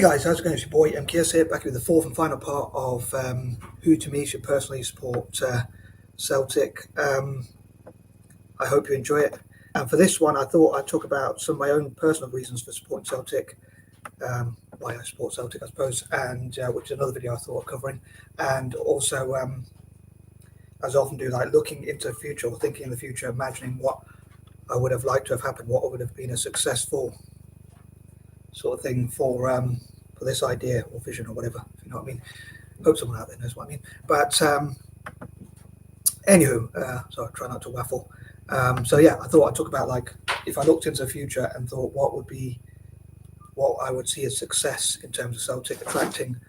Hey guys, how's it going? It's your boy M.K.S here, back with the fourth and final part of who to me should personally support Celtic. I hope you enjoy it. And for this one, I thought I'd talk about some of my own personal reasons for supporting Celtic, why I support Celtic, I suppose, and which is another video I thought of covering. And also, as I often do, like looking into the future or thinking in the future, imagining what I would have liked to have happened, what would have been a successful sort of thing for this idea or vision or whatever, if you know what I mean. Hope someone out there knows what I mean. But anywho, so I try not to waffle. So yeah, I thought I'd talk about, like, if I looked into the future and thought what I would see as success in terms of Celtic attracting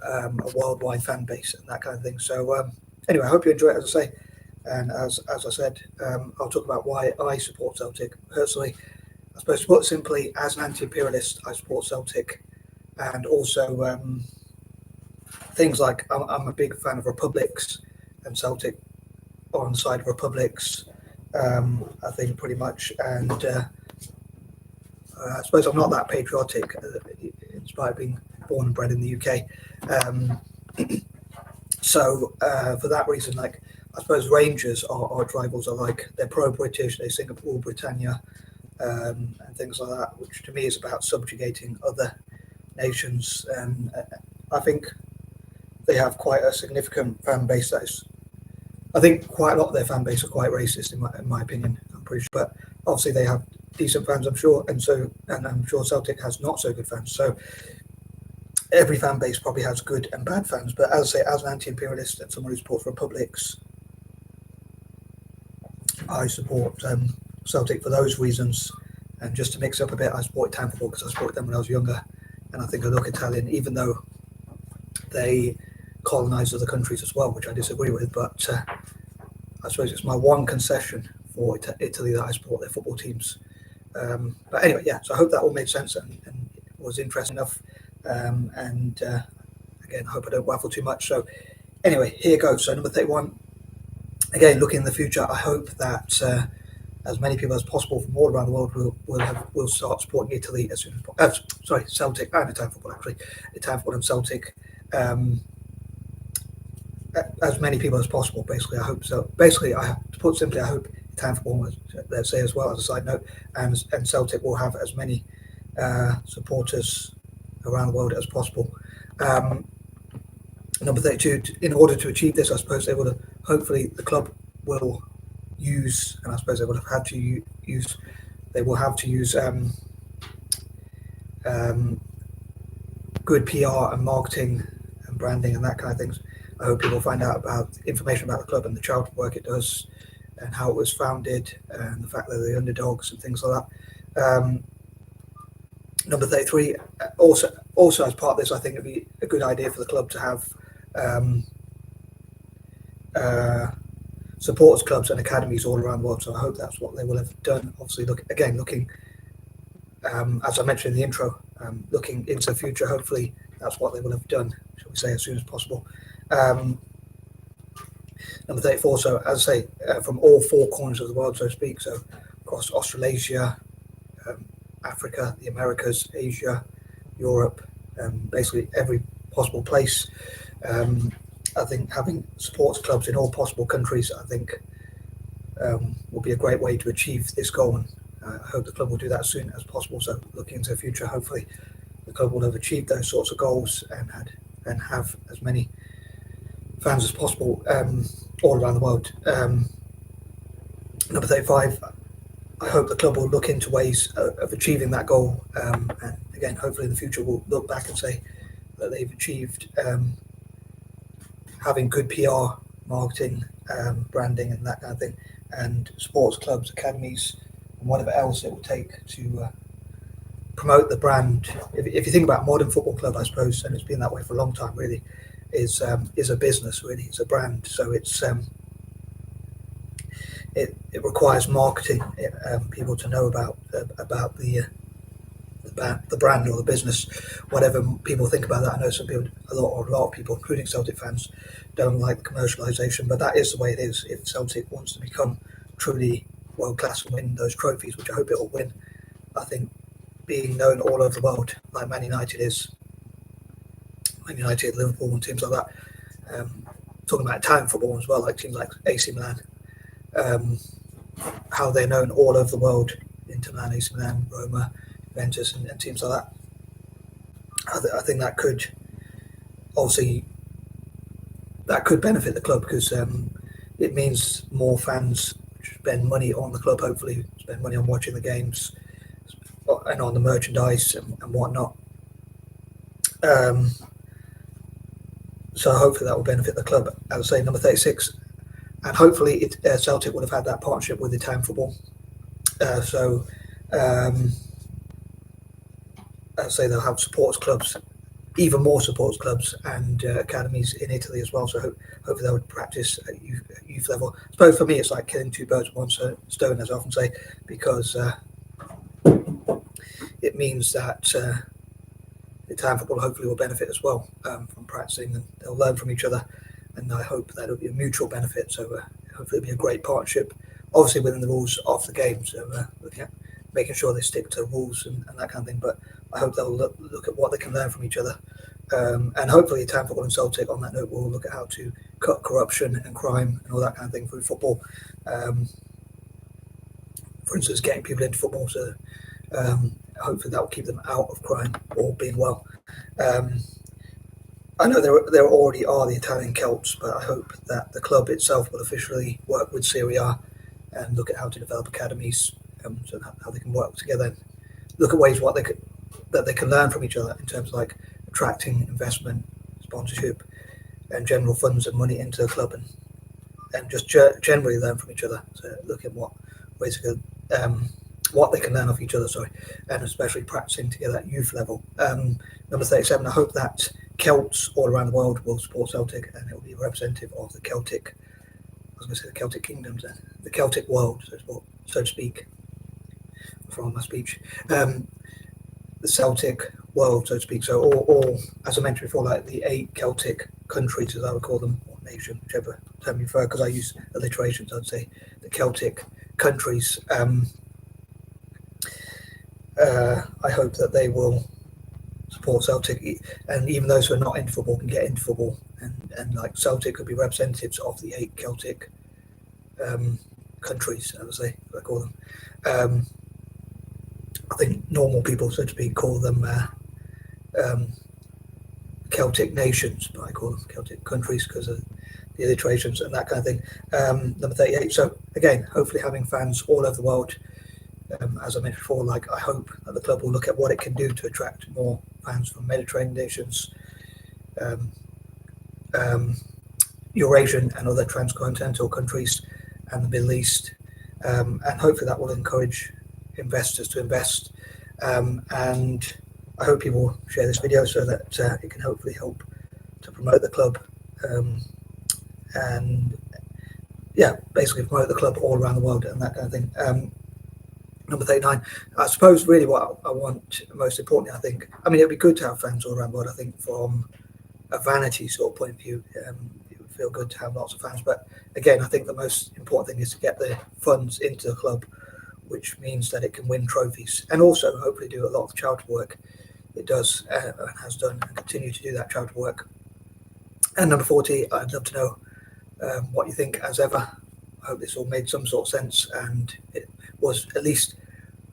a worldwide fan base and that kind of thing. So anyway, I hope you enjoy it, as I say. And as I said, I'll talk about why I support Celtic personally. I suppose, to put it simply, as an anti-imperialist, I support Celtic, and also things like I'm a big fan of republics, and Celtic are on the side of republics, I think, pretty much. And I suppose I'm not that patriotic, in spite of being born and bred in the UK. So for that reason, like, I suppose Rangers are rivals. Are like, they're pro-British, they sing of Rule Britannia, and things like that, which to me is about subjugating other nations. And I think they have quite a significant fan base. I think quite a lot of their fan base are quite racist, in my opinion. I'm pretty sure, but obviously they have decent fans, I'm sure, and I'm sure Celtic has not so good fans. So every fan base probably has good and bad fans. But as I say, as an anti-imperialist and someone who supports republics, I support Celtic for those reasons. And just to mix up a bit, I supported Town Football because I supported them when I was younger, and I think I look Italian, even though they colonised other countries as well, which I disagree with. But I suppose it's my one concession for Italy, that I support their football teams. But anyway, yeah, so I hope that all made sense and was interesting enough. And again, I hope I don't waffle too much. So anyway, here goes. So number 31, again, looking in the future, I hope that as many people as possible from all around the world will start supporting Italy as soon as possible. Celtic and Italian football, actually. Italian football and Celtic. As many people as possible, basically. I hope so. Basically, to put it simply, I hope Italian football, let's say, as well, as a side note, and Celtic will have as many supporters around the world as possible. Number 32, in order to achieve this, I suppose hopefully the club will use, and I suppose they will have to use good PR and marketing and branding and that kind of things. I hope people find out about information about the club and the charitable work it does, and how it was founded, and the fact that they're the underdogs and things like that. Number 33, also as part of this, I think it'd be a good idea for the club to have supporters clubs and academies all around the world. So I hope that's what they will have done. Obviously, looking as I mentioned in the intro, looking into the future, hopefully that's what they will have done, shall we say, as soon as possible. Number 34, so as I say, from all four corners of the world, so to speak, so across Australasia, Africa, the Americas, Asia, Europe, basically every possible place. I think having sports clubs in all possible countries, I think, will be a great way to achieve this goal. And I hope the club will do that as soon as possible. So looking into the future, hopefully the club will have achieved those sorts of goals and have as many fans as possible all around the world. Number 35, I hope the club will look into ways of achieving that goal. And again, hopefully in the future we'll look back and say that they've achieved having good PR, marketing, branding and that kind of thing, and sports clubs, academies, and whatever else it will take to promote the brand. If you think about modern football club, I suppose, and it's been that way for a long time, really, is a business, really. It's a brand. So it's it requires marketing, people to know about the brand or the business, whatever people think about that. I know some people, a lot of people, including Celtic fans, don't like the commercialisation, but that is the way it is. If Celtic wants to become truly world class and win those trophies, which I hope it will win, I think being known all over the world like Man United is Man United, Liverpool, and teams like that. Talking about Italian football as well, like teams like AC Milan, how they're known all over the world. Inter Milan, AC Milan, Roma, Juventus, and teams like that. I think that could obviously benefit the club, because it means more fans spend money on the club, hopefully spend money on watching the games and on the merchandise and whatnot. So hopefully that will benefit the club. As I say, number 36, and hopefully Celtic would have had that partnership with Italian football. So as I say, they'll have supporters clubs, even more supporters clubs and academies in Italy as well. So hopefully they would practice at youth level. I suppose for me it's like killing two birds with one stone, as I often say, because it means that Italian football hopefully will benefit as well from practicing, and they'll learn from each other, and I hope that it'll be a mutual benefit. So hopefully it'll be a great partnership, obviously within the rules of the game, so looking at making sure they stick to rules and that kind of thing. But I hope they'll look at what they can learn from each other, and hopefully Italian football and Celtic, on that note, will look at how to cut corruption and crime and all that kind of thing through football. For instance, getting people into football, so hopefully that will keep them out of crime, all being well. I know there already are the Italian Celts, but I hope that the club itself will officially work with Serie A and look at how to develop academies, so how they can work together, and look at ways that they can learn from each other in terms of like attracting investment, sponsorship, and general funds and money into the club, and just generally learn from each other. So look at what ways they can, what they can learn off each other, and especially practicing together at youth level. Number 37, I hope that Celts all around the world will support Celtic, and it will be representative of the Celtic, I was going to say the Celtic kingdoms, the Celtic world, so to speak, from my speech. The Celtic world, so to speak. So all, as I mentioned before, like the 8 Celtic countries, as I would call them, or nation, whichever term you prefer, because I use alliterations, I'd say the Celtic countries. I hope that they will support Celtic, and even those who are not into football can get into football, and like Celtic could be representatives of the 8 Celtic countries, as I call them. I think normal people, so to speak, call them Celtic nations, but I call them Celtic countries because of the alliterations and that kind of thing. Number 38. So again, hopefully having fans all over the world. As I mentioned before, like I hope that the club will look at what it can do to attract more fans from Mediterranean nations, Eurasian and other transcontinental countries, and the Middle East, and hopefully that will encourage investors to invest. And I hope you will share this video so that it can hopefully help to promote the club, and yeah, basically promote the club all around the world and that kind of thing. Number 39, I suppose really what I want most importantly, I think, I mean, it'd be good to have fans all around the world. I think from a vanity sort of point of view, it would feel good to have lots of fans. But again, I think the most important thing is to get the funds into the club, which means that it can win trophies and also hopefully do a lot of charitable work. It does and has done and continue to do that charitable work. And number 40, I'd love to know what you think, as ever. I hope this all made some sort of sense and it was at least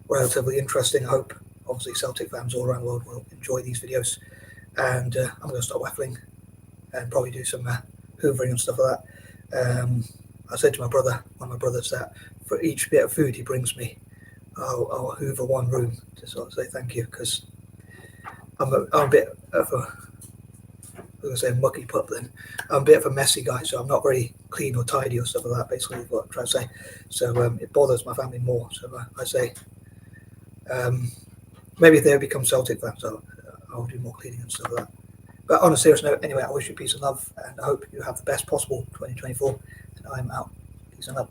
relatively interesting. I hope obviously Celtic fans all around the world will enjoy these videos, and I'm going to stop waffling and probably do some hoovering and stuff like that. I said to my brother, one of my brothers, that for each bit of food he brings me, I'll hoover one room to sort of say thank you, because I'm a bit of I was going to say mucky pup then. I'm a bit of a messy guy, so I'm not very clean or tidy or stuff like that, basically, is what I'm trying to say. So it bothers my family more. So I say, maybe if they become Celtic fans, I'll do more cleaning and stuff like that. But on a serious note, anyway, I wish you peace and love, and I hope you have the best possible 2024, and I'm out. Peace and love.